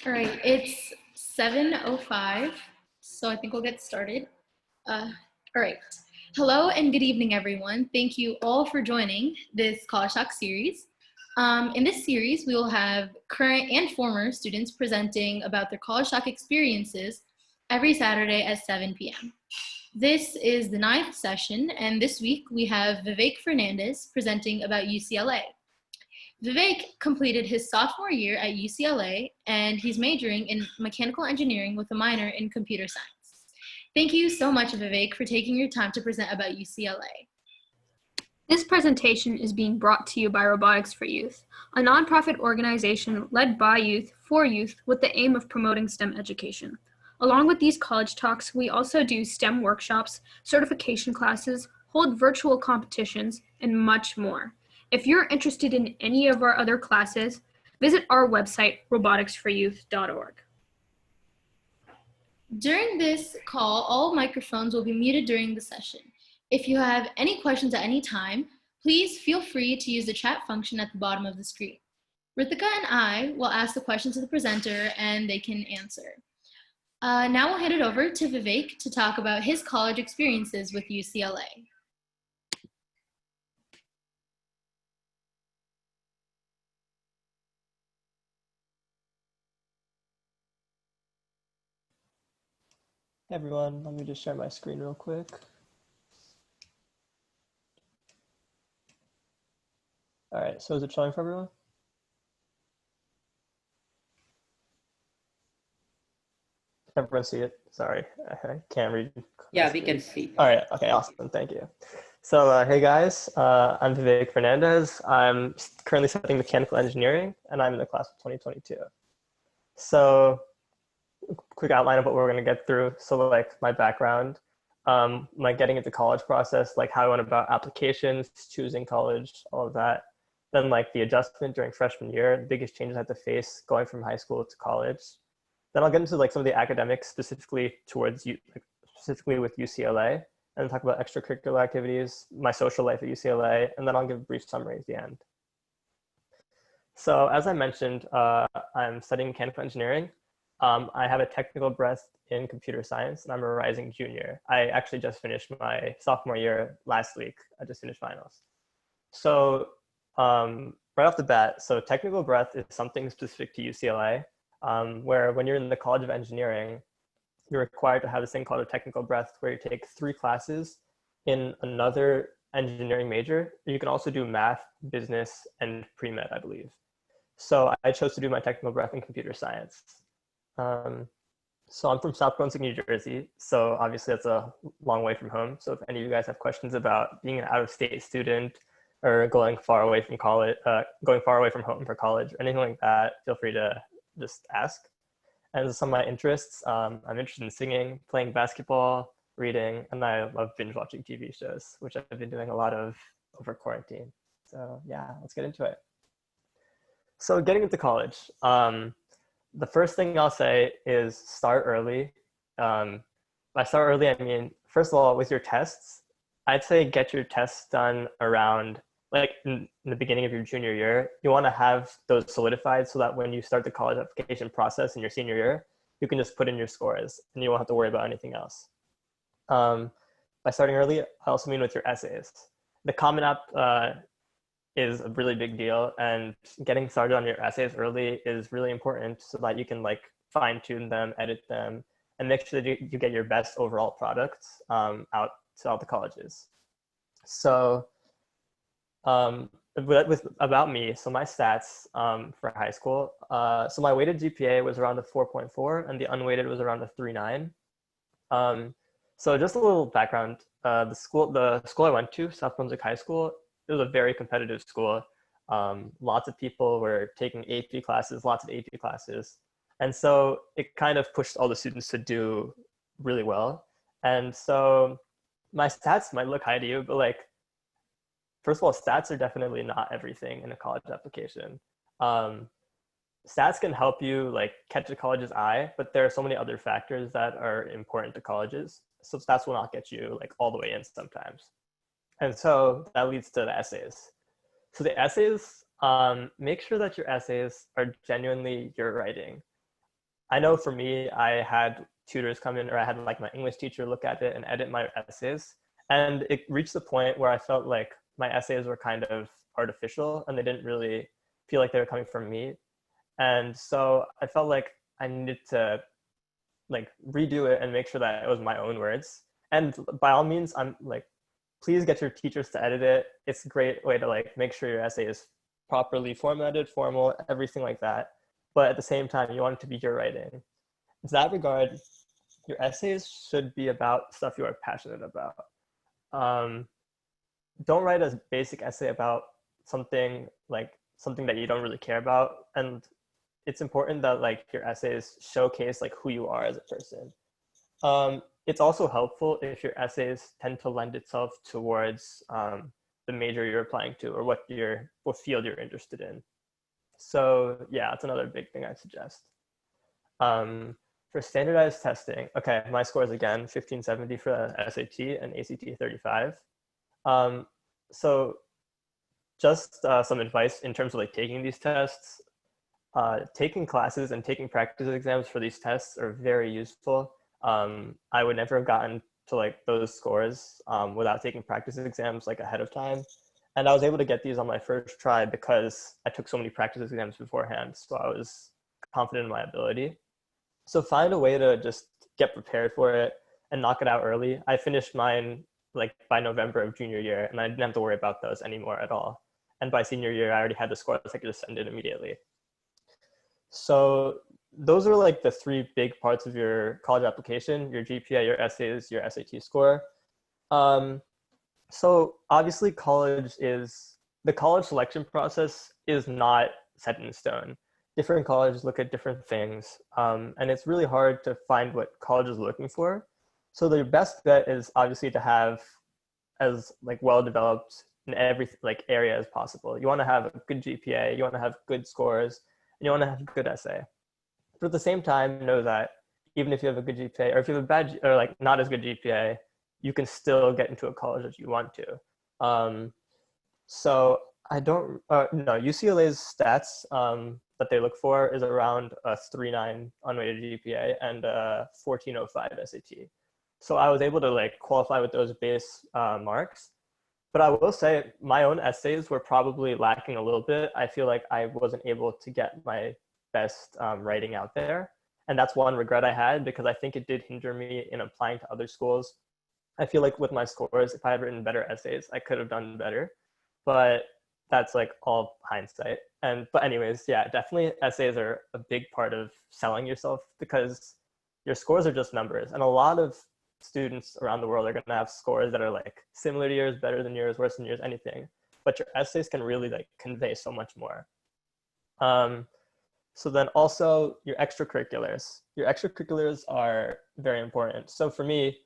All right, it's 7:05, so I think we'll get started. All right. Hello and good evening, everyone. Thank you all for joining this College Talk series. In this series, we will have current and former students presenting about their College Talk experiences every Saturday at 7 p.m. This is the 9th session, and this week we have Vivek Fernandez presenting about UCLA. Vivek completed his sophomore year at UCLA, and he's majoring in mechanical engineering with a minor in computer science. Thank you so much, Vivek, for taking your time to present about UCLA. This presentation is being brought to you by Robotics for Youth, a nonprofit organization led by youth for youth with the aim of promoting STEM education. Along with these college talks, we also do STEM workshops, certification classes, hold virtual competitions, and much more. If you're interested in any of our other classes, visit our website, roboticsforyouth.org. During this call, all microphones will be muted during the session. If you have any questions at any time, please feel free to use the chat function at the bottom of the screen. Ritika and I will ask the questions to the presenter and they can answer. Now we'll hand it over to Vivek to talk about his college experiences with UCLA. Hey everyone, let me just share my screen real quick. All right, so is it showing for everyone? Everyone see it? Sorry, I can't read. Yeah, we can see. All right, okay, awesome, thank you. So hey guys, I'm Vivek Fernandez. I'm currently studying mechanical engineering and I'm in the class of 2022. So quick outline of what we're gonna get through. So like my background, like getting into college process, like how I went about applications, choosing college, all of that. Then like the adjustment during freshman year, the biggest changes I had to face going from high school to college. Then I'll get into like some of the academics specifically towards you, specifically with UCLA, and talk about extracurricular activities, my social life at UCLA, and then I'll give a brief summary at the end. So as I mentioned, I'm studying mechanical engineering. I have a technical breadth in computer science and I'm a rising junior. I actually just finished my sophomore year last week. I just finished finals. So right off the bat, so technical breadth is something specific to UCLA, where when you're in the College of Engineering, you're required to have this thing called a technical breadth where you take 3 classes in another engineering major. You can also do math, business, and pre-med, I believe. So I chose to do my technical breadth in computer science. So I'm from South Brunswick, New Jersey. So obviously that's a long way from home. So if any of you guys have questions about being an out-of-state student or going far away from college, going far away from home for college or anything like that, feel free to just ask. And some of my interests, I'm interested in singing, playing basketball, reading, and I love binge watching TV shows, which I've been doing a lot of over quarantine. So yeah, let's get into it. So getting into college, the first thing I'll say is start early. By start early, I mean, first of all, with your tests, I'd say get your tests done around like in the beginning of your junior year. You want to have those solidified so that when you start the college application process in your senior year, you can just put in your scores and you won't have to worry about anything else. By starting early, I also mean with your essays. The Common App is a really big deal, and getting started on your essays early is really important so that you can like fine tune them, edit them, and make sure that you get your best overall products out to all the colleges. So about me, so my stats for high school, so my weighted GPA was around a 4.4 and the unweighted was around a 3.9. So just a little background, the school I went to, South Brunswick High School, it was a very competitive school. Lots of people were taking AP classes, lots of AP classes. And so it kind of pushed all the students to do really well. And so my stats might look high to you, but like, first of all, stats are definitely not everything in a college application. Stats can help you like catch a college's eye, but there are so many other factors that are important to colleges. So stats will not get you like all the way in sometimes. And so that leads to the essays. So the essays, make sure that your essays are genuinely your writing. I know for me, I had tutors come in, or I had like my English teacher look at it and edit my essays. And it reached the point where I felt like my essays were kind of artificial and they didn't really feel like they were coming from me. And so I felt like I needed to like redo it and make sure that it was my own words. And by all means, I'm like, please get your teachers to edit it. It's a great way to like make sure your essay is properly formatted, formal, everything like that. But at the same time, you want it to be your writing. In that regard, your essays should be about stuff you are passionate about. Don't write a basic essay about something that you don't really care about. And it's important that like your essays showcase like who you are as a person. It's also helpful if your essays tend to lend itself towards the major you're applying to, or what field you're interested in. So yeah, that's another big thing I suggest. For standardized testing, okay, my scores again, 1570 for SAT and ACT 35. So just some advice in terms of like taking these tests. Taking classes and taking practice exams for these tests are very useful. I would never have gotten to like those scores without taking practice exams like ahead of time. And I was able to get these on my first try because I took so many practice exams beforehand. So I was confident in my ability. So find a way to just get prepared for it and knock it out early. I finished mine like by November of junior year, and I didn't have to worry about those anymore at all. And by senior year, I already had the scores. I could just send it immediately. So those are like the three big parts of your college application: your GPA, your essays, your SAT score. So obviously the college selection process is not set in stone. Different colleges look at different things, and it's really hard to find what college is looking for. So the best bet is obviously to have as like well developed in every like area as possible. You want to have a good GPA, you want to have good scores, and you want to have a good essay. But at the same time, know that even if you have a good GPA, or if you have a bad or like not as good GPA, you can still get into a college if you want to. So I don't no, UCLA's stats that they look for is around a 3.9 unweighted GPA and a 14.05 SAT. So I was able to like qualify with those base marks. But I will say my own essays were probably lacking a little bit. I feel like I wasn't able to get my best writing out there. And that's one regret I had, because I think it did hinder me in applying to other schools. I feel like with my scores, if I had written better essays, I could have done better. But that's like all hindsight. But anyways, yeah, definitely essays are a big part of selling yourself, because your scores are just numbers. And a lot of students around the world are going to have scores that are like similar to yours, better than yours, worse than yours, anything. But your essays can really like convey so much more. So then also your extracurriculars. Your extracurriculars are very important. So for me,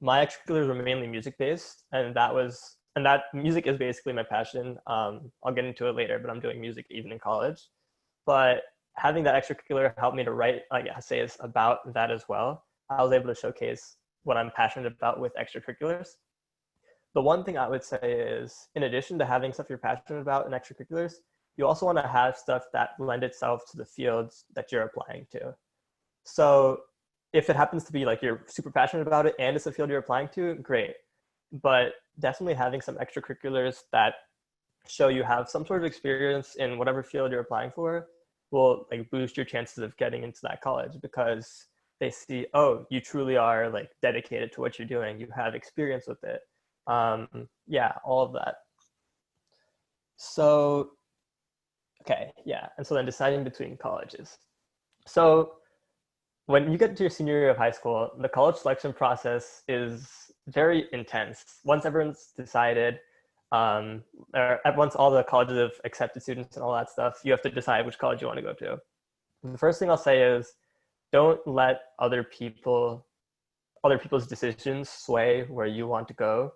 my extracurriculars were mainly music based, and that music is basically my passion. I'll get into it later, but I'm doing music even in college. But having that extracurricular helped me to write like essays about that as well. I was able to showcase what I'm passionate about with extracurriculars. The one thing I would say is, in addition to having stuff you're passionate about in extracurriculars, you also want to have stuff that lend itself to the fields that you're applying to. So if it happens to be like you're super passionate about it and it's a field you're applying to, great. But definitely having some extracurriculars that show you have some sort of experience in whatever field you're applying for will like boost your chances of getting into that college, because they see, oh, you truly are like dedicated to what you're doing. You have experience with it. Yeah, all of that. So, okay, yeah. And so then deciding between colleges. So when you get to your senior year of high school, the college selection process is very intense. Once everyone's decided, or once all the colleges have accepted students and all that stuff, you have to decide which college you want to go to. The first thing I'll say is, don't let other people's decisions sway where you want to go.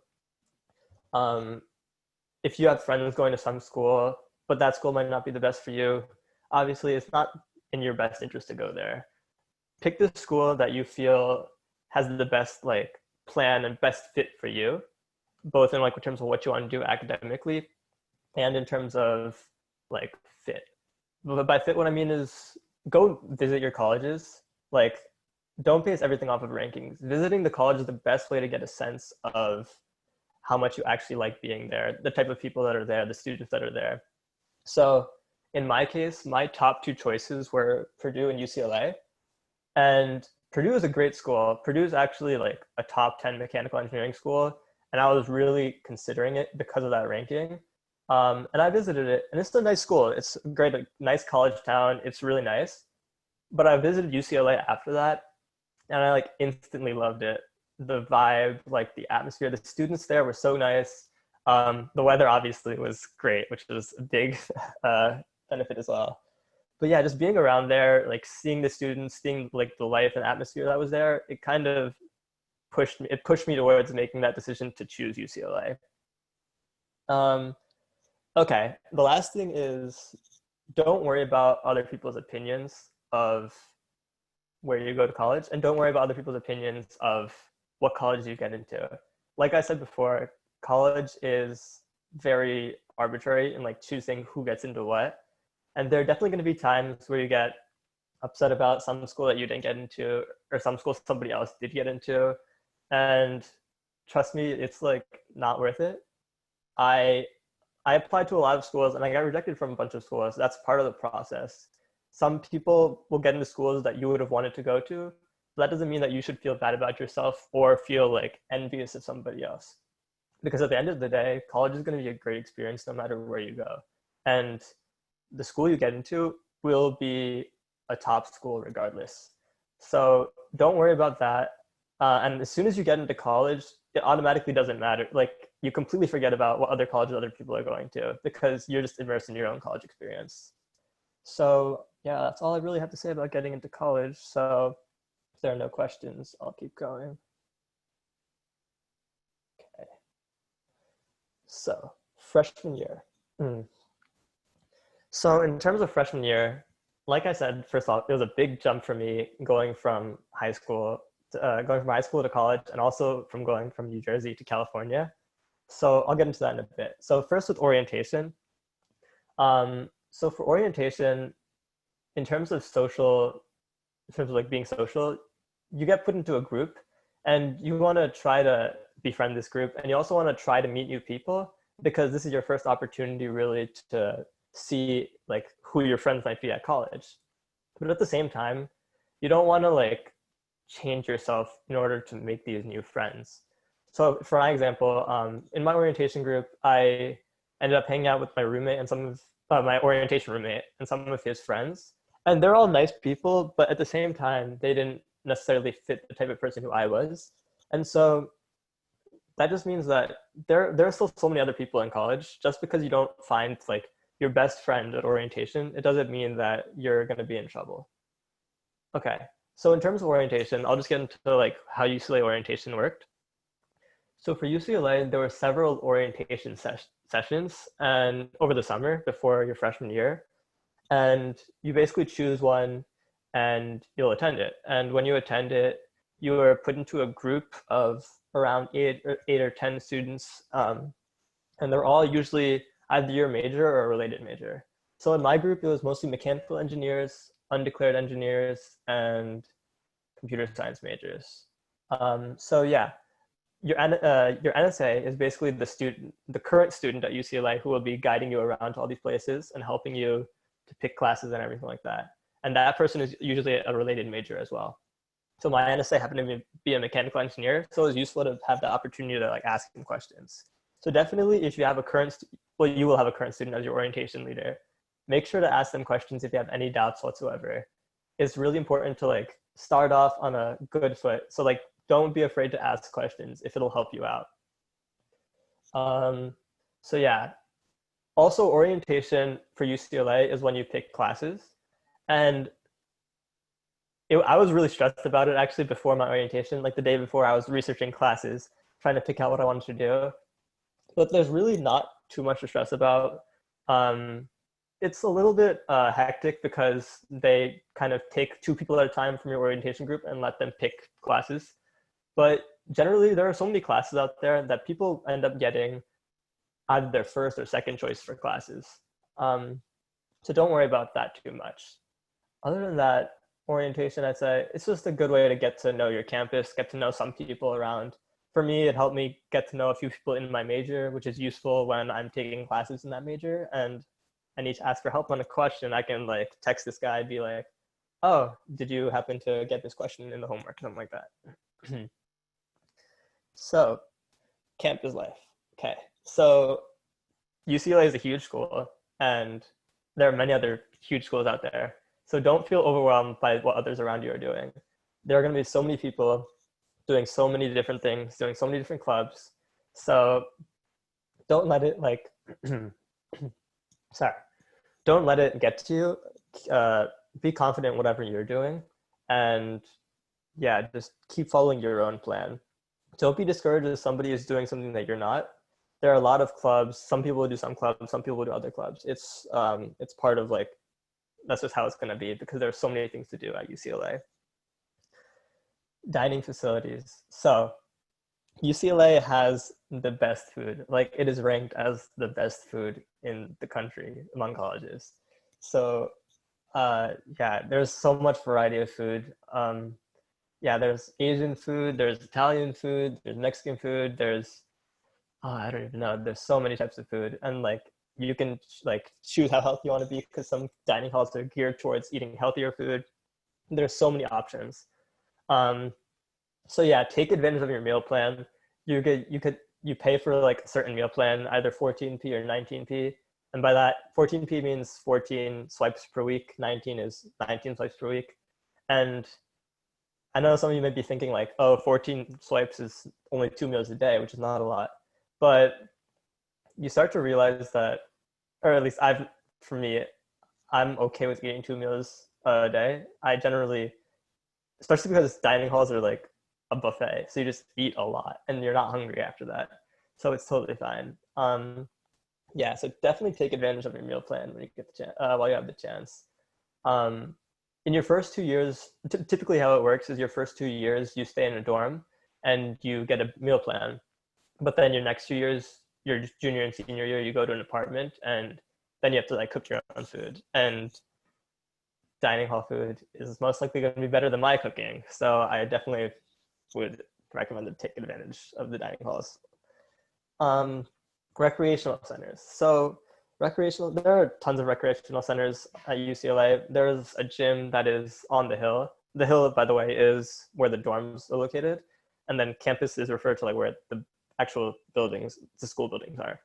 If you have friends going to some school, but that school might not be the best for you, obviously it's not in your best interest to go there. Pick the school that you feel has the best like plan and best fit for you, both in like in terms of what you want to do academically and in terms of like fit. But by fit, what I mean is, go visit your colleges, like, don't base everything off of rankings. Visiting the college is the best way to get a sense of how much you actually like being there, the type of people that are there, the students that are there. So in my case, my top two choices were Purdue and UCLA. And Purdue is a great school. Purdue is actually like a top 10 mechanical engineering school. And I was really considering it because of that ranking. And I visited it, and it's a nice school. It's great, a nice college town. It's really nice. But I visited UCLA after that, and I like instantly loved it. The vibe, like the atmosphere, the students there were so nice. The weather obviously was great, which was a big benefit as well. But yeah, just being around there, like seeing the students, seeing like the life and atmosphere that was there, it kind of pushed me towards making that decision to choose UCLA. Okay, the last thing is, don't worry about other people's opinions of where you go to college, and don't worry about other people's opinions of what college you get into. Like I said before, college is very arbitrary in like choosing who gets into what. And there are definitely going to be times where you get upset about some school that you didn't get into, or some school somebody else did get into. And trust me, it's like not worth it. I applied to a lot of schools and I got rejected from a bunch of schools. That's part of the process. Some people will get into schools that you would have wanted to go to. But that doesn't mean that you should feel bad about yourself or feel like envious of somebody else. Because at the end of the day, college is going to be a great experience no matter where you go. And the school you get into will be a top school regardless. So don't worry about that. And as soon as you get into college, it automatically doesn't matter. Like you completely forget about what other colleges other people are going to because you're just immersed in your own college experience. So yeah, that's all I really have to say about getting into college. So if there are no questions, I'll keep going. Okay. So freshman year. So in terms of freshman year, like I said, first off, it was a big jump for me going from high school to college, and also from going from New Jersey to California. So I'll get into that in a bit. So first with orientation. So for orientation, in terms of like being social, you get put into a group and you want to try to befriend this group. And you also want to try to meet new people because this is your first opportunity really to see like who your friends might be at college. But at the same time, you don't want to like change yourself in order to make these new friends. So for my example, in my orientation group, I ended up hanging out with my roommate and some of my orientation roommate and some of his friends. And they're all nice people, but at the same time, they didn't necessarily fit the type of person who I was. And so that just means that there are still so many other people in college. Just because you don't find like your best friend at orientation, it doesn't mean that you're going to be in trouble. Okay, so in terms of orientation, I'll just get into like how UCLA orientation worked. So for UCLA, there were several orientation sessions and over the summer before your freshman year. And you basically choose one and you'll attend it. And when you attend it, you are put into a group of around eight or 10 students. And they're all usually either your major or a related major. So in my group, it was mostly mechanical engineers, undeclared engineers, and computer science majors. So yeah, your NSA is basically the current student at UCLA who will be guiding you around to all these places and helping you to pick classes and everything like that. And that person is usually a related major as well. So my NSA happened to be a mechanical engineer, so it was useful to have the opportunity to like ask him questions. So definitely, if you have you will have a current student as your orientation leader. Make sure to ask them questions if you have any doubts whatsoever. It's really important to like start off on a good foot. So like, don't be afraid to ask questions if it'll help you out. So yeah, also orientation for UCLA is when you pick classes. And I was really stressed about it actually before my orientation. Like the day before, I was researching classes, trying to pick out what I wanted to do. But there's really not too much to stress about. It's a little bit hectic because they kind of take 2 people at a time from your orientation group and let them pick classes. But generally, there are so many classes out there that people end up getting either their first or second choice for classes. So don't worry about that too much. Other than that, orientation, I'd say it's just a good way to get to know your campus, get to know some people around. For me, it helped me get to know a few people in my major, which is useful when I'm taking classes in that major and I need to ask for help on a question. I can like text this guy, be like, oh, did you happen to get this question in the homework? Something like that. So, campus life. Okay, so UCLA is a huge school, and there are many other huge schools out there. So don't feel overwhelmed by what others around you are doing. There are going to be so many people doing so many different things, doing so many different clubs. So don't let it like, sorry, don't let it get to you. Be confident in whatever you're doing, and yeah, just keep following your own plan. Don't be discouraged if somebody is doing something that you're not. There are a lot of clubs. Some people do some clubs, some people do other clubs. It's part of like, that's just how it's going to be because there are so many things to do at UCLA. Dining facilities. So UCLA has the best food. Like it is ranked as the best food in the country among colleges. So yeah, there's so much variety of food. Yeah, there's Asian food, there's Italian food, there's Mexican food, there's, oh, I don't even know. There's so many types of food. And like, you can like choose how healthy you want to be because some dining halls are geared towards eating healthier food. There's so many options. So yeah, take advantage of your meal plan. You pay for like a certain meal plan, either 14p or 19p. And by that, 14p means 14 swipes per week. 19 is 19 swipes per week. And I know some of you may be thinking like, oh, 14 swipes is only 2 meals a day, which is not a lot. But you start to realize that, or at least for me, I'm okay with eating 2 meals a day. I generally, especially because dining halls are like a buffet, so you just eat a lot and you're not hungry after that. So it's totally fine. Yeah, so definitely take advantage of your meal plan when you get the chance, while you have the chance. In your first 2 years, typically how it works is your first 2 years, you stay in a dorm and you get a meal plan. But then your next 2 years, your junior and senior year, you go to an apartment and then you have to like cook your own food. And dining hall food is most likely going to be better than my cooking. So I definitely would recommend to take advantage of the dining halls. Recreational centers. So there are tons of recreational centers at UCLA. There's a gym that is on the hill. The hill, by the way, is where the dorms are located. And then campus is referred to like where the actual buildings, the school buildings are.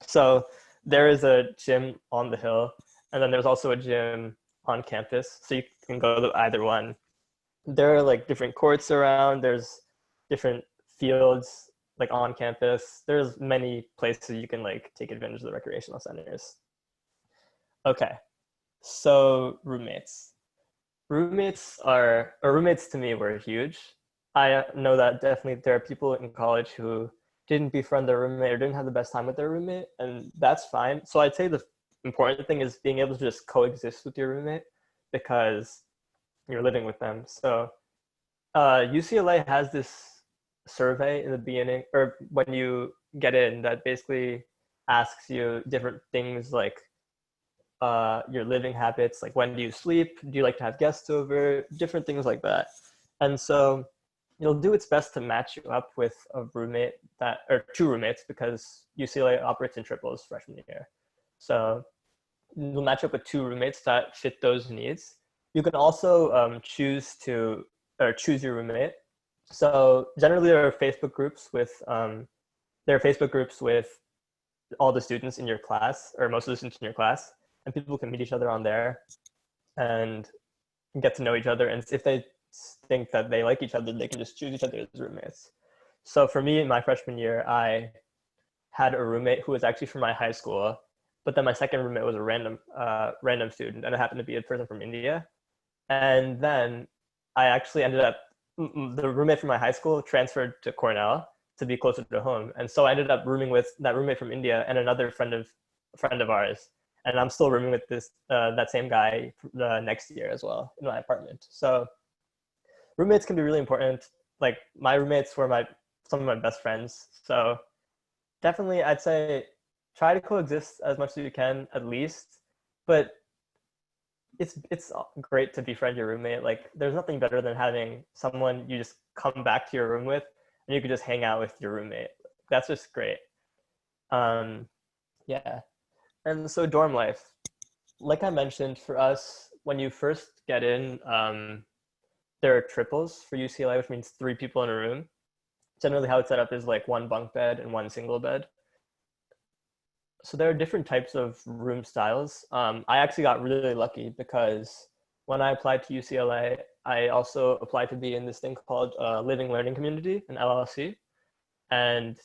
So there is a gym on the hill. And then there's also a gym on campus. So you can go to either one. There are like different courts around. There's different fields like on campus. There's many places you can like take advantage of the recreational centers. Okay, so roommates. Roommates to me were huge. I know that definitely there are people in college who didn't befriend their roommate or didn't have the best time with their roommate, and that's fine. So I'd say the important thing is being able to just coexist with your roommate because you're living with them. So UCLA has this survey in the beginning or when you get in that basically asks you different things like your living habits, like when do you sleep, do you like to have guests over, different things like that. And so you'll do its best to match you up with a roommate or 2 roommates because UCLA operates in triples freshman year. So you'll match up with 2 roommates that fit those needs. You can also choose your roommate. So generally there are Facebook groups with all the students in your class or most of the students in your class, and people can meet each other on there and get to know each other. And if they think that they like each other, they can just choose each other as roommates. So for me, in my freshman year, I had a roommate who was actually from my high school, but then my second roommate was a random student, and it happened to be a person from India. And then I actually ended up, the roommate from my high school transferred to Cornell to be closer to home. And so I ended up rooming with that roommate from India and another friend of ours. And I'm still rooming with that same guy next year as well in my apartment. So roommates can be really important. Like my roommates were some of my best friends. So definitely I'd say try to coexist as much as you can at least, but it's great to befriend your roommate. Like there's nothing better than having someone you just come back to your room with and you could just hang out with your roommate. That's just great. Um, yeah. And so dorm life, like I mentioned, for us, when you first get in, there are triples for UCLA, which means 3 people in a room. Generally how it's set up is like 1 bunk bed and 1 single bed. So there are different types of room styles. I actually got really lucky because when I applied to UCLA, I also applied to be in this thing called Living Learning Community, an LLC. And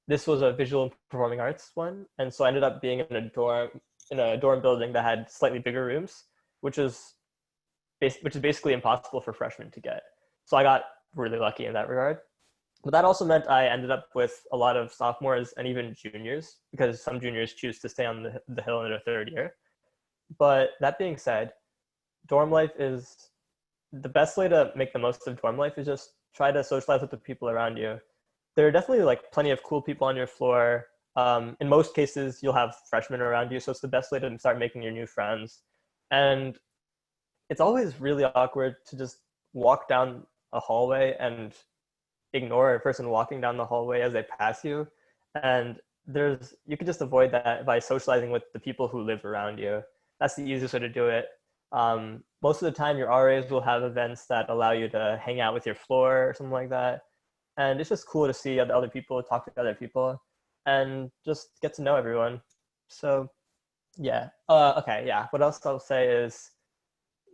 this was a visual and performing arts one. And so I ended up being in a dorm building that had slightly bigger rooms, which is basically impossible for freshmen to get. So I got really lucky in that regard. But that also meant I ended up with a lot of sophomores and even juniors, because some juniors choose to stay on the hill in their 3rd year. But that being said, dorm life is the best way to make the most of dorm life is just try to socialize with the people around you. There are definitely like plenty of cool people on your floor. In most cases, you'll have freshmen around you, so it's the best way to start making your new friends. And it's always really awkward to just walk down a hallway and ignore a person walking down the hallway as they pass you. And you can just avoid that by socializing with the people who live around you. That's the easiest way to do it. Most of the time your RAs will have events that allow you to hang out with your floor or something like that. And it's just cool to see other people, talk to other people, and just get to know everyone. So yeah. Okay, yeah. What else I'll say is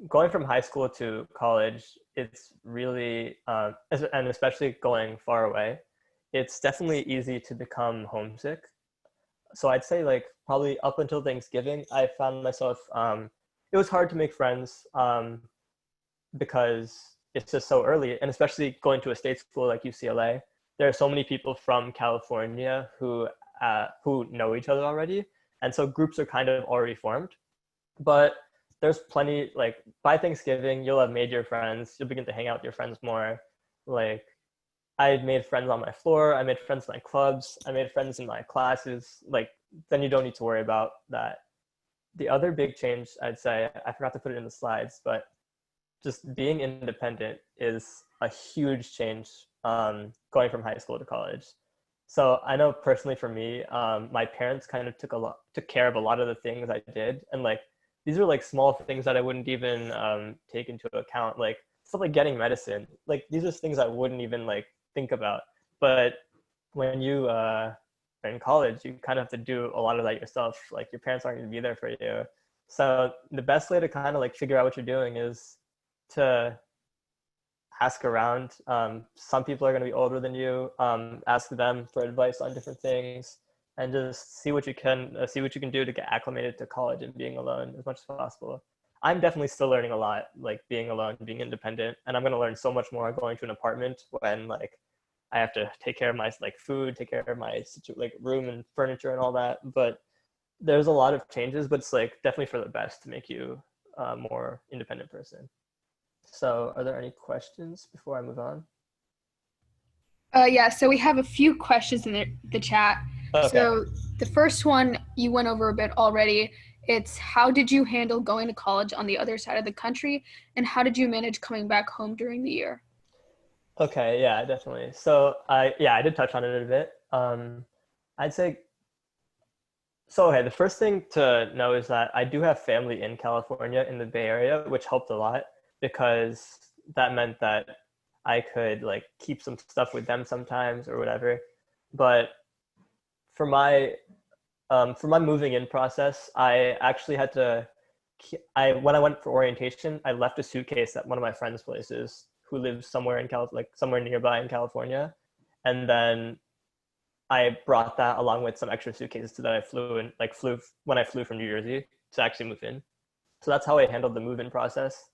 going from high school to college, it's really, and especially going far away, it's definitely easy to become homesick. So I'd say like probably up until Thanksgiving, I found myself, it was hard to make friends because it's just so early. And especially going to a state school like UCLA, there are so many people from California who know each other already. And so groups are kind of already formed. But there's plenty, like by Thanksgiving, you'll have made your friends. You'll begin to hang out with your friends more. Like I made friends on my floor. I made friends in my clubs. I made friends in my classes. Like then you don't need to worry about that. The other big change, I'd say, I forgot to put it in the slides, but just being independent is a huge change going from high school to college. So I know personally for me, my parents kind of took care of a lot of the things I did. And like, these are like small things that I wouldn't even take into account, like stuff like getting medicine. Like these are things I wouldn't even like think about. But when you are in college, you kind of have to do a lot of that yourself. Like your parents aren't going to be there for you. So the best way to kind of like figure out what you're doing is to ask around. Some people are going to be older than you. Ask them for advice on different things. And just see what you can do to get acclimated to college and being alone as much as possible. I'm definitely still learning a lot, like being alone, being independent, and I'm going to learn so much more going to an apartment when like I have to take care of my like food, take care of my like room and furniture and all that. But there's a lot of changes, but it's like definitely for the best to make you a more independent person. So are there any questions before I move on? Yeah, so we have a few questions in the chat. Okay. So the first one you went over a bit already. It's how did you handle going to college on the other side of the country, and how did you manage coming back home during the year? Okay, yeah, definitely. So I did touch on it a bit. I'd say, so okay, the first thing to know is that I do have family in California in the Bay Area, which helped a lot because that meant that I could like keep some stuff with them sometimes or whatever. But for my moving in process, I actually had to, when I went for orientation, I left a suitcase at one of my friend's places who lives somewhere in somewhere nearby in California. And then I brought that along with some extra suitcases that I flew when I flew from New Jersey to actually move in. So that's how I handled the move-in process.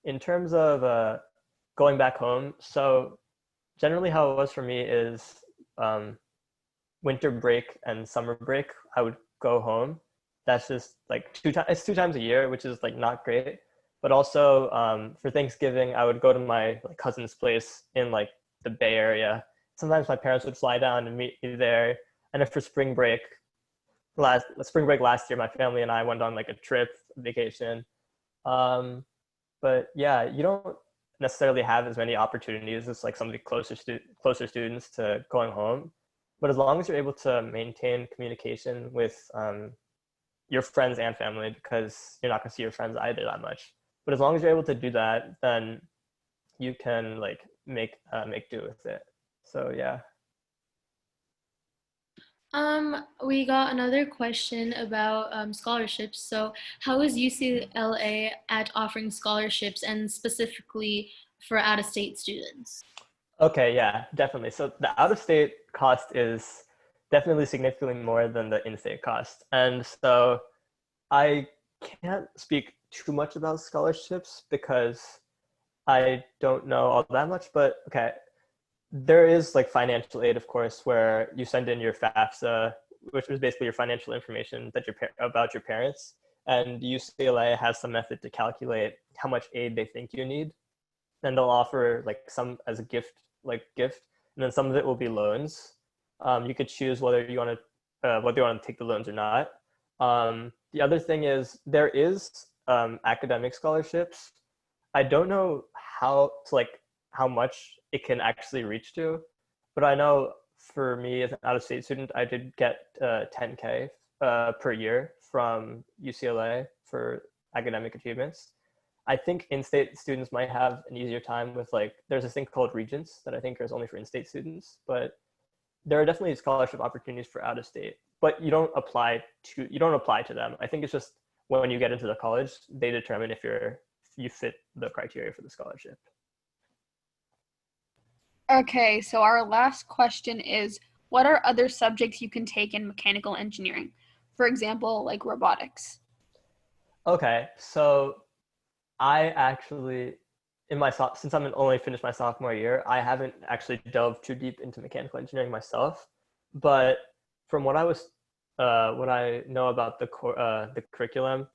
In terms of going back home, so generally how it was for me is winter break and summer break, I would go home. That's just like it's 2 times a year, which is like not great. But also for Thanksgiving, I would go to my like, cousin's place in like the Bay Area. Sometimes my parents would fly down and meet me there. And then for spring break last year, my family and I went on like a trip, vacation. But yeah, you don't necessarily have as many opportunities as like some of the closer students to going home. But as long as you're able to maintain communication with your friends and family, because you're not going to see your friends either that much. But as long as you're able to do that, then you can like make do with it. So yeah. We got another question about scholarships. So, how is UCLA at offering scholarships and specifically for out-of-state students? Okay, yeah, definitely. So the out-of-state cost is definitely significantly more than the in-state cost. And so I can't speak too much about scholarships because I don't know all that much, but okay, there is like financial aid, of course, where you send in your FAFSA, which is basically your financial information that about your parents, and UCLA has some method to calculate how much aid they think you need, and they'll offer like some as a gift, and then some of it will be loans. You could choose whether you want to take the loans or not. The other thing is there is academic scholarships. I don't know how much it can actually reach to, but I know for me as an out-of-state student, I did get 10K per year from UCLA for academic achievements. I think in-state students might have an easier time with like, there's this thing called Regents that I think is only for in-state students, but there are definitely scholarship opportunities for out-of-state, but you don't apply to them. I think it's just when you get into the college, they determine if you fit the criteria for the scholarship. Okay, so our last question is, what are other subjects you can take in mechanical engineering? For example, like robotics. Okay, so I actually, since I'm only finished my sophomore year, I haven't actually delved too deep into mechanical engineering myself. But from what I know about the curriculum,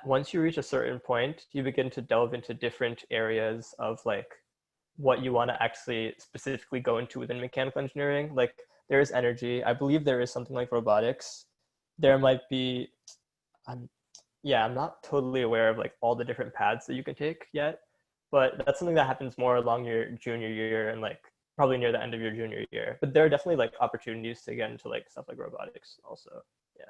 once you reach a certain point, you begin to delve into different areas of like what you want to actually specifically go into within mechanical engineering. Like there is energy. I believe there is something like robotics. There might be, I'm not totally aware of like all the different paths that you can take yet, but that's something that happens more along your junior year and like probably near the end of your junior year. But there are definitely like opportunities to get into like stuff like robotics also. Yeah.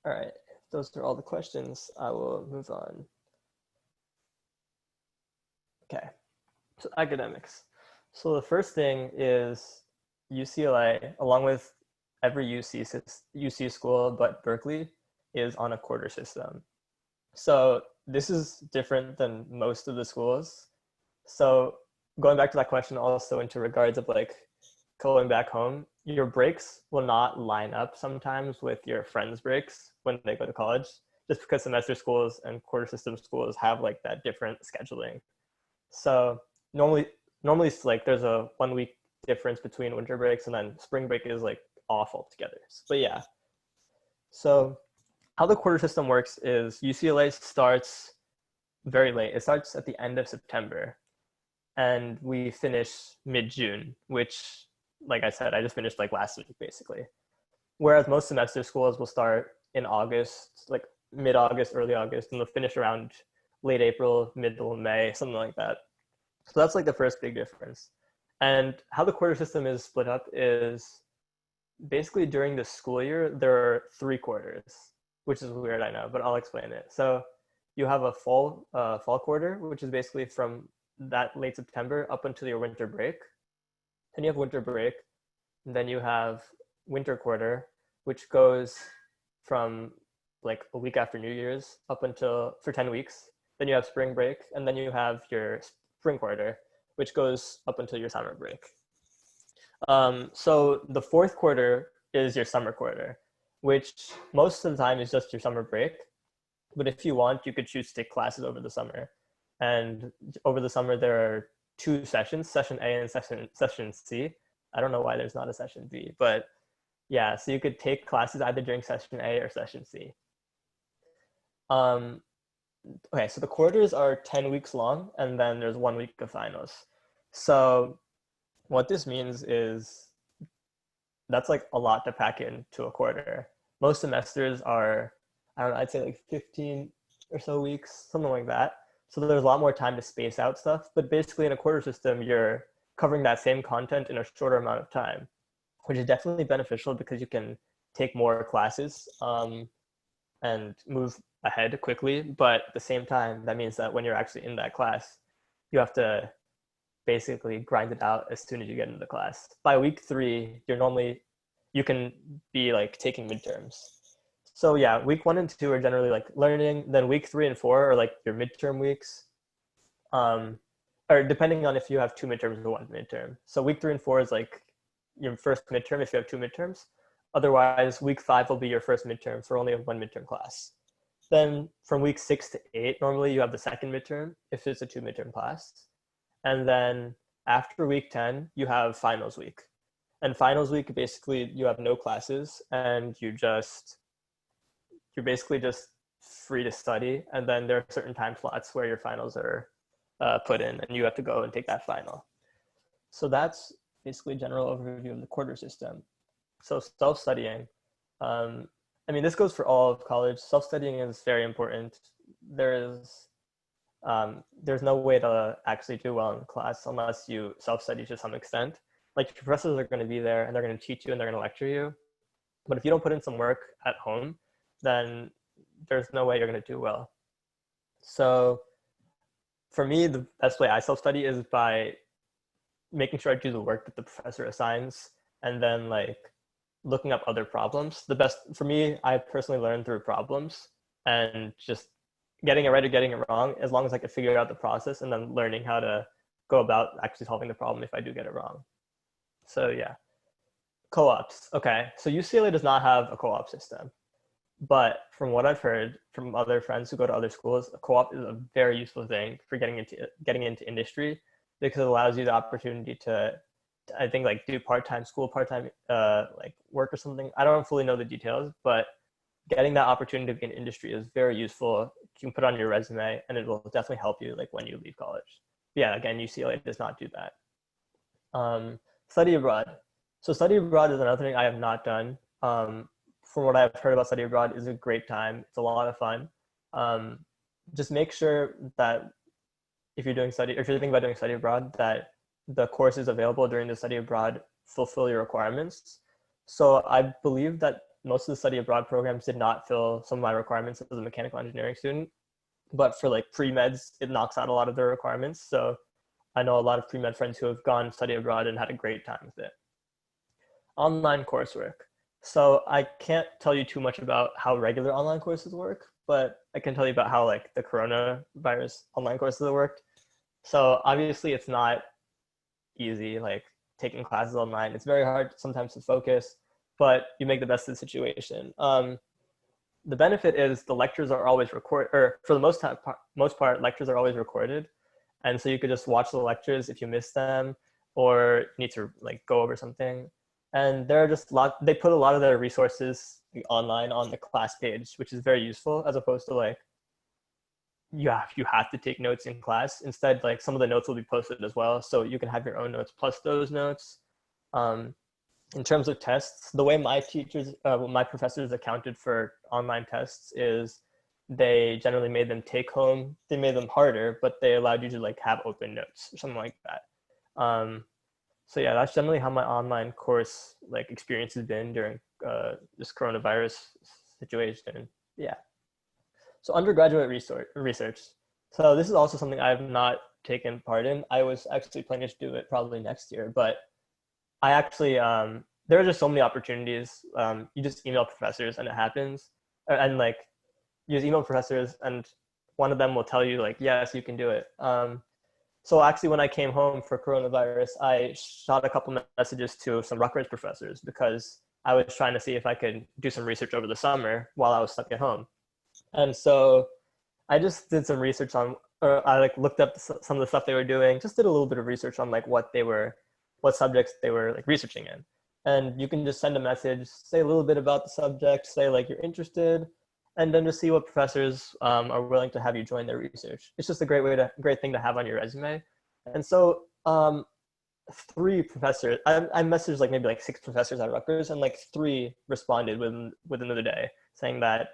All right. If those are all the questions, I will move on. Okay. So academics. So the first thing is UCLA, along with every UC school but Berkeley, is on a quarter system. So this is different than most of the schools. So going back to that question also into regards of like going back home, your breaks will not line up sometimes with your friends' breaks when they go to college, just because semester schools and quarter system schools have like that different scheduling. So normally it's like there's a 1 week difference between winter breaks, and then spring break is like off altogether. But yeah, so how the quarter system works is UCLA starts very late. It starts at the end of September and we finish mid-June, which like I said, I just finished like last week basically. Whereas most semester schools will start in August, like mid-August, early August, and they'll finish around late April, middle of May, something like that. So that's like the first big difference. And how the quarter system is split up is basically during the school year, there are 3 quarters, which is weird, I know, but I'll explain it. So you have a fall quarter, which is basically from that late September up until your winter break. Then you have winter break, and then you have winter quarter, which goes from like a week after New Year's up until for 10 weeks. Then you have spring break, and then you have your spring quarter, which goes up until your summer break. So the 4th quarter is your summer quarter, which most of the time is just your summer break. But if you want, you could choose to take classes over the summer. And over the summer, there are 2 sessions, session A and session C. I don't know why there's not a session B, but yeah, so you could take classes either during session A or session C. Okay, so the quarters are 10 weeks long, and then there's 1 week of finals. So what this means is that's like a lot to pack into a quarter. most semesters are, I don't know, I'd say like 15 or so weeks, something like that. So there's a lot more time to space out stuff. But basically in a quarter system, you're covering that same content in a shorter amount of time, which is definitely beneficial because you can take more classes and move ahead quickly. But at the same time, that means that when you're actually in that class, you have to basically grind it out as soon as you get into the class. By week 3, you can be like taking midterms. So yeah, week 1 and 2 are generally like learning. Then week 3 and 4 are like your midterm weeks. Or depending on if you have 2 midterms or 1 midterm. So week 3 and 4 is like your first midterm if you have 2 midterms. Otherwise, week 5 will be your first midterm for only 1 midterm class. Then from week 6 to 8, normally you have the second midterm if it's a 2 midterm class. And then after week 10, you have finals week. And finals week, basically you have no classes and you're basically just free to study. And then there are certain time slots where your finals are put in and you have to go and take that final. So that's basically a general overview of the quarter system. So self-studying, this goes for all of college. Self-studying is very important. There's no way to actually do well in class unless you self-study to some extent. Like your professors are going to be there and they're going to teach you and they're going to lecture you. But if you don't put in some work at home, then there's no way you're going to do well. So for me, the best way I self-study is by making sure I do the work that the professor assigns and then like looking up other problems. The best for me, I personally learn through problems and just getting it right or getting it wrong, as long as I can figure out the process and then learning how to go about actually solving the problem if I do get it wrong. So yeah, co-ops. Okay, so UCLA does not have a co-op system, but from what I've heard from other friends who go to other schools, a co-op is a very useful thing for getting into industry because it allows you the opportunity to, I think, like do part-time school, part-time like work or something. I don't fully know the details, but getting that opportunity to be in industry is very useful. You can put on your resume and it will definitely help you like when you leave college. Yeah, again, UCLA does not do that. Study abroad. So study abroad is another thing I have not done. From what I've heard about study abroad, is a great time. It's a lot of fun. Just make sure that if you're thinking about doing study abroad, that the courses available during the study abroad fulfill your requirements. So I believe that most of the study abroad programs did not fill some of my requirements as a mechanical engineering student, but for like pre-meds, it knocks out a lot of their requirements. So I know a lot of pre-med friends who have gone study abroad and had a great time with it. Online coursework. So I can't tell you too much about how regular online courses work, but I can tell you about how like the coronavirus online courses worked. So obviously it's not easy, like taking classes online. It's very hard sometimes to focus, but you make the best of the situation. The benefit is the lectures are always recorded, or for the most part, lectures are always recorded. And so you could just watch the lectures if you miss them or need to like go over something. And there are just they put a lot of their resources online on the class page, which is very useful as opposed to like, you have to take notes in class. Instead, like some of the notes will be posted as well. So you can have your own notes plus those notes. In terms of tests, the way my professors accounted for online tests is they generally made them take home. They made them harder, but they allowed you to like have open notes or something like that. So yeah, that's generally how my online course like experience has been during this coronavirus situation. Yeah. So undergraduate research. So this is also something I have not taken part in. I was actually planning to do it probably next year, but I actually, there are just so many opportunities. You just email professors and it happens. And like, you just email professors and one of them will tell you like, yes, you can do it. So actually when I came home for coronavirus, I shot a couple messages to some Rutgers professors because I was trying to see if I could do some research over the summer while I was stuck at home. And so I just did some research on, or I like looked up some of the stuff they were doing, just did a little bit of research on like what subjects they were like researching in. And you can just send a message, say a little bit about the subject, say like you're interested, and then just see what professors are willing to have you join their research. It's just a great thing to have on your resume. And so three professors, I messaged like maybe like six professors at Rutgers, and like three responded within the day saying that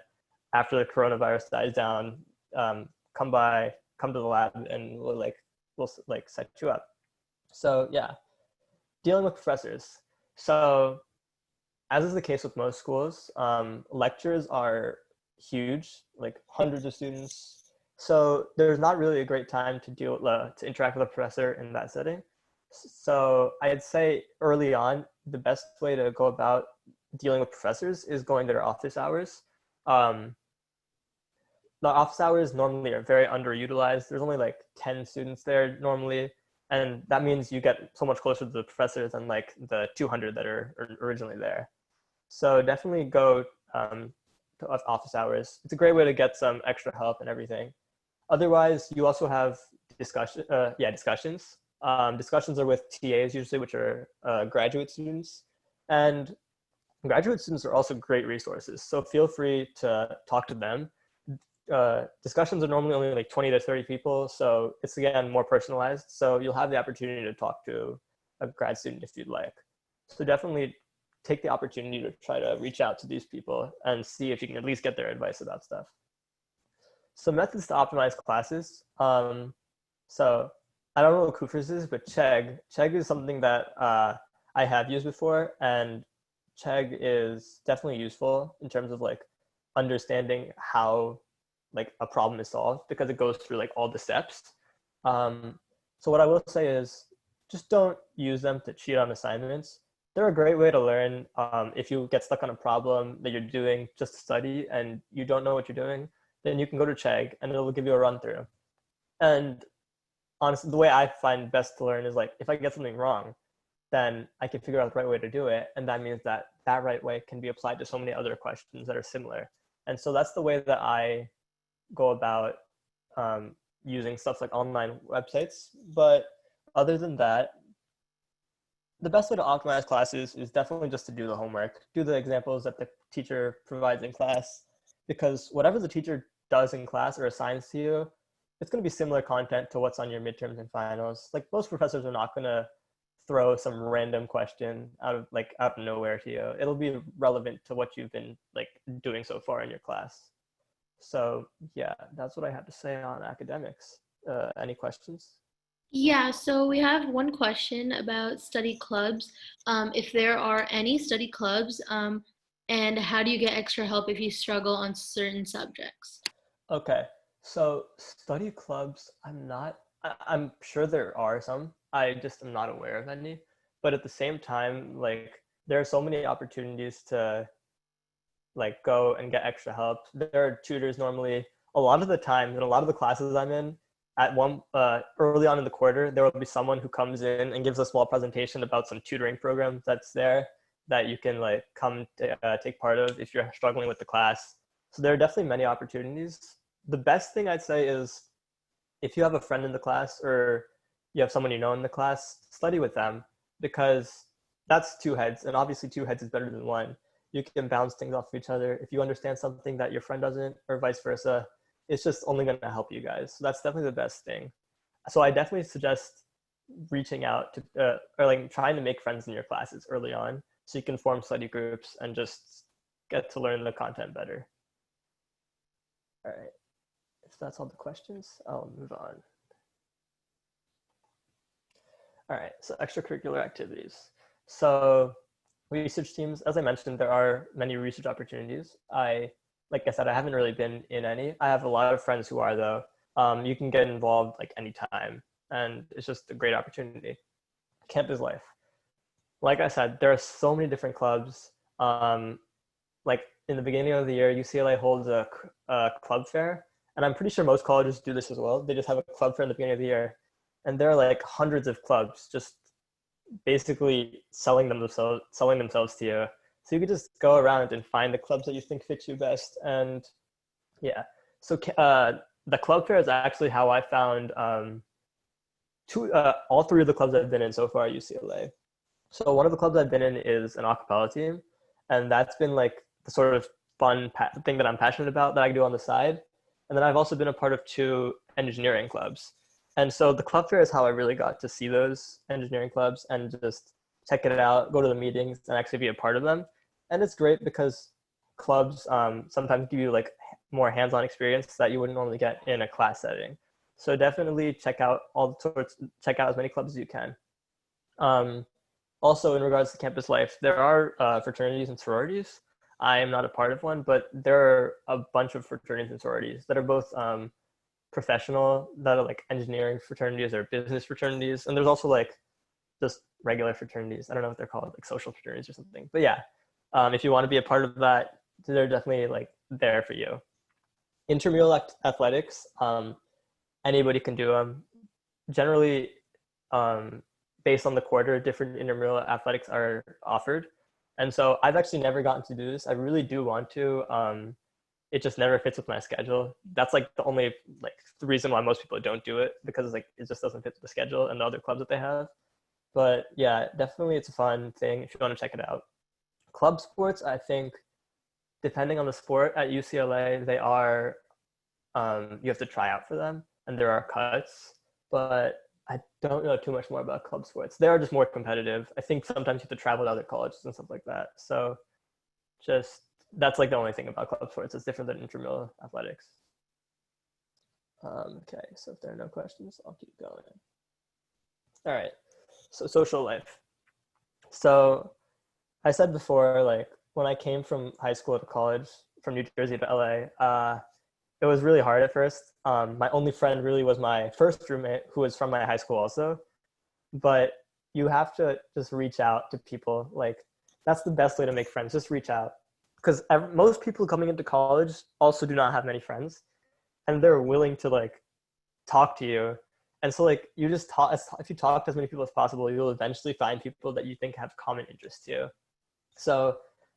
after the coronavirus dies down, come to the lab, and we'll like set you up. So yeah, dealing with professors. So as is the case with most schools, lectures are huge, like hundreds of students. So there's not really a great time to to interact with a professor in that setting. So I'd say early on, the best way to go about dealing with professors is going to their office hours. Um, the office hours normally are very underutilized. There's only like 10 students there normally. And that means you get so much closer to the professors than like the 200 that are originally there. So definitely go to office hours. It's a great way to get some extra help and everything. Otherwise, you also have discussions. Discussions are with TAs usually, which are graduate students. And graduate students are also great resources. So feel free to talk to them. Discussions are normally only like 20 to 30 people. So it's, again, more personalized. So you'll have the opportunity to talk to a grad student if you'd like. So definitely take the opportunity to try to reach out to these people and see if you can at least get their advice about stuff. So methods to optimize classes. So I don't know what Kufers is, but Chegg. Chegg is something that I have used before, and Chegg is definitely useful in terms of like understanding how like a problem is solved, because it goes through like all the steps. So what I will say is just don't use them to cheat on assignments. They're a great way to learn. If you get stuck on a problem that you're doing just to study and you don't know what you're doing, then you can go to Chegg and it'll give you a run through. And honestly, the way I find best to learn is like, if I get something wrong, then I can figure out the right way to do it. And that means that that right way can be applied to so many other questions that are similar. And so that's the way that I go about using stuff like online websites. But other than that, the best way to optimize classes is definitely just to do the homework, do the examples that the teacher provides in class, because whatever the teacher does in class or assigns to you, it's going to be similar content to what's on your midterms and finals. Like most professors are not going to throw some random question out of nowhere to you. It'll be relevant to what you've been like doing so far in your class. So yeah, that's what I have to say on academics. Any questions? Yeah, so we have one question about study clubs. If there are any study clubs, and how do you get extra help if you struggle on certain subjects? Okay, so study clubs, I'm sure there are some. I just am not aware of any. But at the same time, like there are so many opportunities to like go and get extra help. There are tutors normally. A lot of the time, in a lot of the classes I'm in, early on in the quarter, there will be someone who comes in and gives a small presentation about some tutoring program that's there that you can like come to, take part of if you're struggling with the class. So there are definitely many opportunities. The best thing I'd say is if you have a friend in the class or you have someone you know in the class, study with them, because that's two heads, and obviously two heads is better than one. You can bounce things off of each other. If you understand something that your friend doesn't, or vice versa, it's just only going to help you guys. So that's definitely the best thing. So I definitely suggest reaching out to or like trying to make friends in your classes early on, so you can form study groups and just get to learn the content better. All right. If that's all the questions, I'll move on. All right, so extracurricular activities. So research teams, as I mentioned, there are many research opportunities. Like I said, I haven't really been in any. I have a lot of friends who are though. You can get involved like anytime, and it's just a great opportunity. Campus life. Like I said, there are so many different clubs. Like in the beginning of the year, UCLA holds a club fair, and I'm pretty sure most colleges do this as well. They just have a club fair in the beginning of the year, and there are like hundreds of clubs just basically selling themselves to you. So you could just go around and find the clubs that you think fit you best. And yeah, so the club fair is actually how I found all three of the clubs I've been in so far at UCLA. So one of the clubs I've been in is an a cappella team, and that's been like the sort of fun thing that I'm passionate about that I do on the side. And then I've also been a part of two engineering clubs. And so the club fair is how I really got to see those engineering clubs and just check it out, go to the meetings, and actually be a part of them. And it's great because clubs sometimes give you like more hands-on experience that you wouldn't normally get in a class setting. So definitely check out check out as many clubs as you can. Also, in regards to campus life, there are fraternities and sororities. I am not a part of one, but there are a bunch of fraternities and sororities that are both professional, that are like engineering fraternities or business fraternities. And there's also like just regular fraternities. I don't know what they're called, like social fraternities or something. But yeah, if you want to be a part of that, they're definitely like there for you. Intramural athletics, anybody can do them. Generally, based on the quarter, different intramural athletics are offered. And so I've actually never gotten to do this. I really do want to. It just never fits with my schedule. That's like the only like the reason why most people don't do it, because like it just doesn't fit with the schedule and the other clubs that they have. But yeah, definitely it's a fun thing if you want to check it out. Club sports, I think, depending on the sport at UCLA, they are you have to try out for them and there are cuts, but I don't know too much more about club sports. They are just more competitive. I think sometimes you have to travel to other colleges and stuff like that. So just that's like the only thing about club sports. It's different than intramural athletics. Okay, so if there are no questions, I'll keep going. All right, so social life. So I said before, like when I came from high school to college, from New Jersey to LA, it was really hard at first. My only friend really was my first roommate, who was from my high school also. But you have to just reach out to people. Like that's the best way to make friends. Just reach out, because most people coming into college also do not have many friends, and they're willing to like talk to you. And so like you just talk, if you talk to as many people as possible, you'll eventually find people that you think have common interests too. So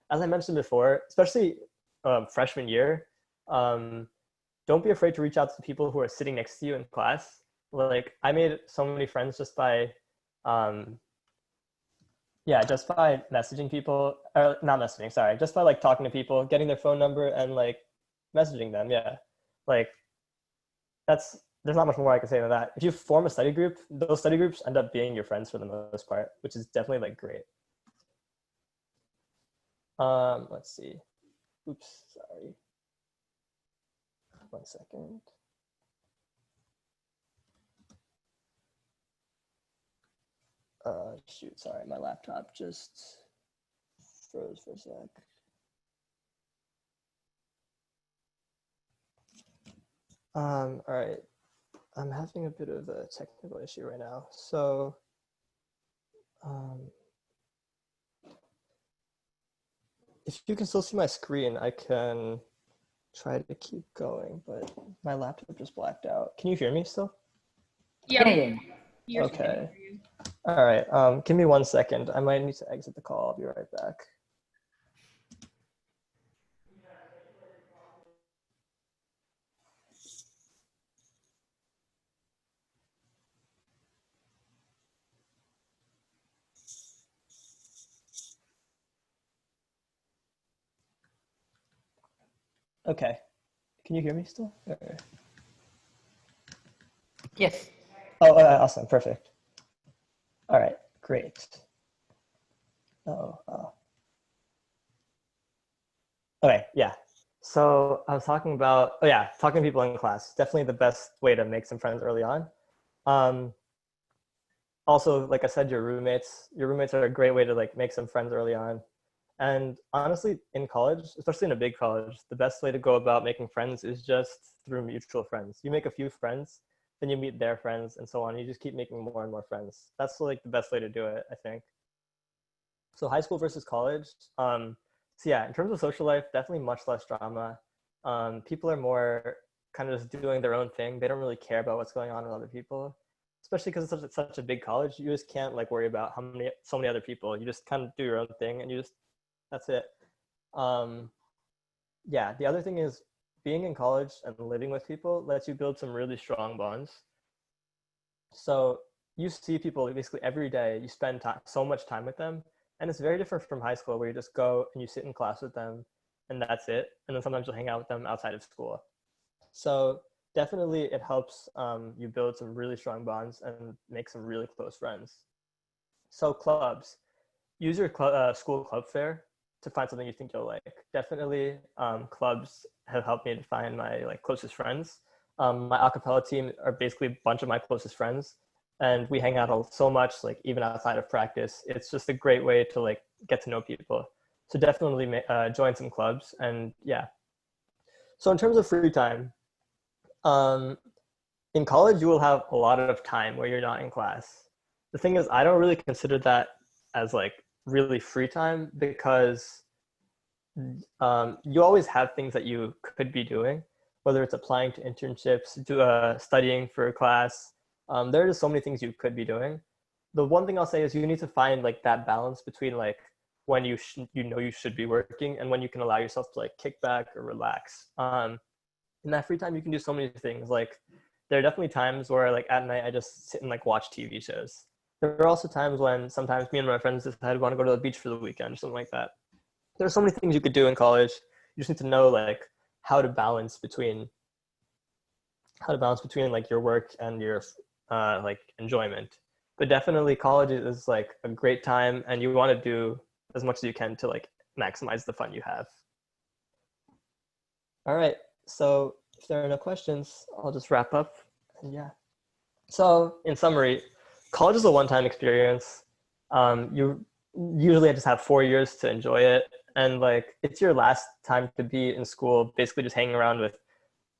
as I mentioned before, especially freshman year, don't be afraid to reach out to people who are sitting next to you in class. Like I made so many friends just by just by messaging people, or not messaging, sorry, just by like talking to people, getting their phone number and like messaging them. Yeah, like there's not much more I can say than that. If you form a study group, those study groups end up being your friends for the most part, which is definitely like great. Let's see. Oops, sorry. 1 second. Shoot, sorry, my laptop just froze for a sec. All right, I'm having a bit of a technical issue right now. So, if you can still see my screen, I can try to keep going, but my laptop just blacked out. Can you hear me still? Yeah. Okay. All right. Give me 1 second. I might need to exit the call. I'll be right back. Okay. Can you hear me still? Or... Yes. Oh, awesome. Perfect. All right. Great. Okay. Yeah. So I was talking about, talking to people in class. Definitely the best way to make some friends early on. Also, like I said, your roommates are a great way to like make some friends early on. And honestly, in college, especially in a big college, the best way to go about making friends is just through mutual friends. You make a few friends, then you meet their friends and so on. You just keep making more and more friends. That's like the best way to do it, I think. So high school versus college. So yeah, in terms of social life, definitely much less drama. People are more kind of just doing their own thing. They don't really care about what's going on with other people, especially because it's such a big college. You just can't like worry about so many other people. You just kind of do your own thing and that's it. Yeah, the other thing is being in college and living with people lets you build some really strong bonds. So you see people basically every day. You spend so much time with them, and it's very different from high school where you just go and you sit in class with them and that's it. And then sometimes you'll hang out with them outside of school. So definitely it helps you build some really strong bonds and make some really close friends. So clubs, use your school club fair to find something you think you'll like. Definitely, clubs have helped me to find my like closest friends. My acapella team are basically a bunch of my closest friends, and we hang out so much, like even outside of practice. It's just a great way to like get to know people. So definitely join some clubs, and yeah. So in terms of free time, um, in college you will have a lot of time where you're not in class. The thing is, I don't really consider that as like really free time because you always have things that you could be doing, whether it's applying to internships, studying for a class. There are just so many things you could be doing. The one thing I'll say is you need to find like that balance between like when you should be working and when you can allow yourself to like kick back or relax. In that free time, you can do so many things. Like there are definitely times where like at night I just sit and like watch TV shows. There are also times when sometimes me and my friends decide we want to go to the beach for the weekend or something like that. There are so many things you could do in college. You just need to know like how to balance between like your work and your like enjoyment. But definitely college is like a great time, and you want to do as much as you can to like maximize the fun you have. All right, so if there are no questions, I'll just wrap up. And yeah. So in summary, college is a one-time experience. You usually just have 4 years to enjoy it, and like it's your last time to be in school, basically just hanging around with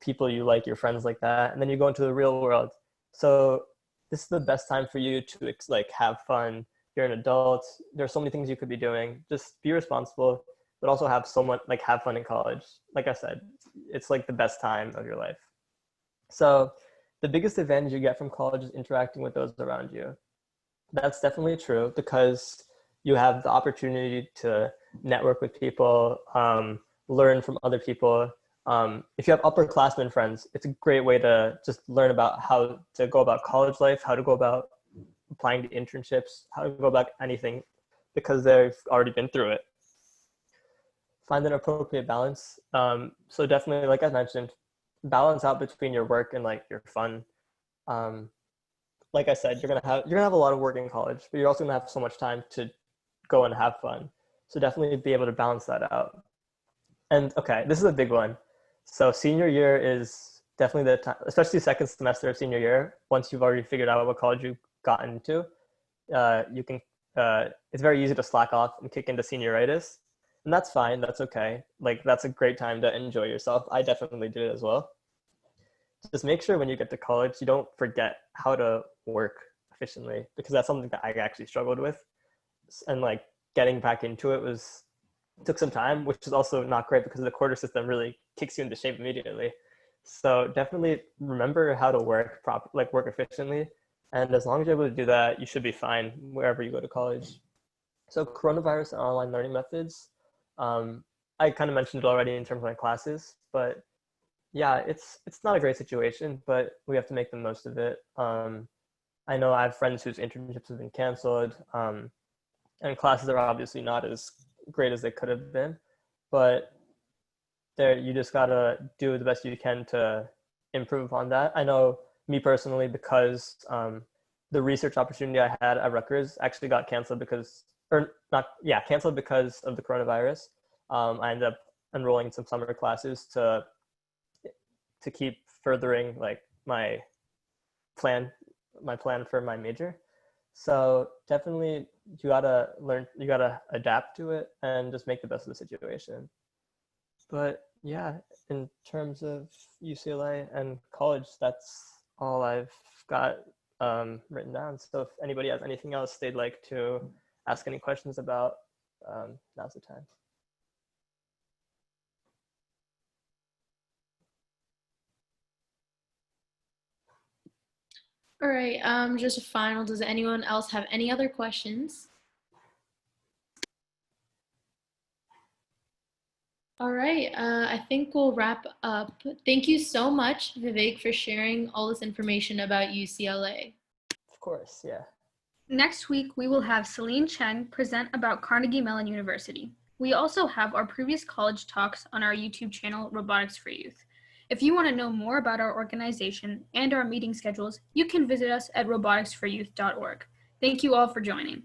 people you like, your friends like that, and then you go into the real world. So this is the best time for you to like have fun. You're an adult. There's so many things you could be doing. Just be responsible, but also have have fun in college. Like I said, it's like the best time of your life. So the biggest advantage you get from college is interacting with those around you. That's definitely true because you have the opportunity to network with people, learn from other people. If you have upperclassmen friends, it's a great way to just learn about how to go about college life, how to go about applying to internships, how to go about anything, because they've already been through it. Find an appropriate balance. So definitely, like I mentioned, balance out between your work and like your fun. Like I said, you're gonna have a lot of work in college, but you're also gonna have so much time to go and have fun. So definitely be able to balance that out. And okay, this is a big one. So senior year is definitely the time, especially second semester of senior year. Once you've already figured out what college you've gotten into, you can. It's very easy to slack off and kick into senioritis, and that's fine. That's okay. Like that's a great time to enjoy yourself. I definitely did it as well. Just make sure when you get to college, you don't forget how to work efficiently, because that's something that I actually struggled with. And like getting back into it took some time, which is also not great because the quarter system really kicks you into shape immediately. So definitely remember how to work work efficiently. And as long as you're able to do that, you should be fine wherever you go to college. So coronavirus and online learning methods, I kind of mentioned it already in terms of my classes, but yeah, it's not a great situation, but we have to make the most of it. I know I have friends whose internships have been canceled, and classes are obviously not as great as they could have been, but you just gotta do the best you can to improve on that. I know me personally, because the research opportunity I had at Rutgers actually got canceled canceled because of the coronavirus. I ended up enrolling in some summer classes to keep furthering like my plan for my major. So definitely you gotta adapt to it and just make the best of the situation. But yeah, in terms of UCLA and college, that's all I've got written down. So if anybody has anything else they'd like to ask any questions about, now's the time. All right, just a final. Does anyone else have any other questions? All right, I think we'll wrap up. Thank you so much, Vivek, for sharing all this information about UCLA. Of course, yeah. Next week, we will have Celine Cheng present about Carnegie Mellon University. We also have our previous college talks on our YouTube channel, Robotics for Youth. If you want to know more about our organization and our meeting schedules, you can visit us at roboticsforyouth.org. Thank you all for joining.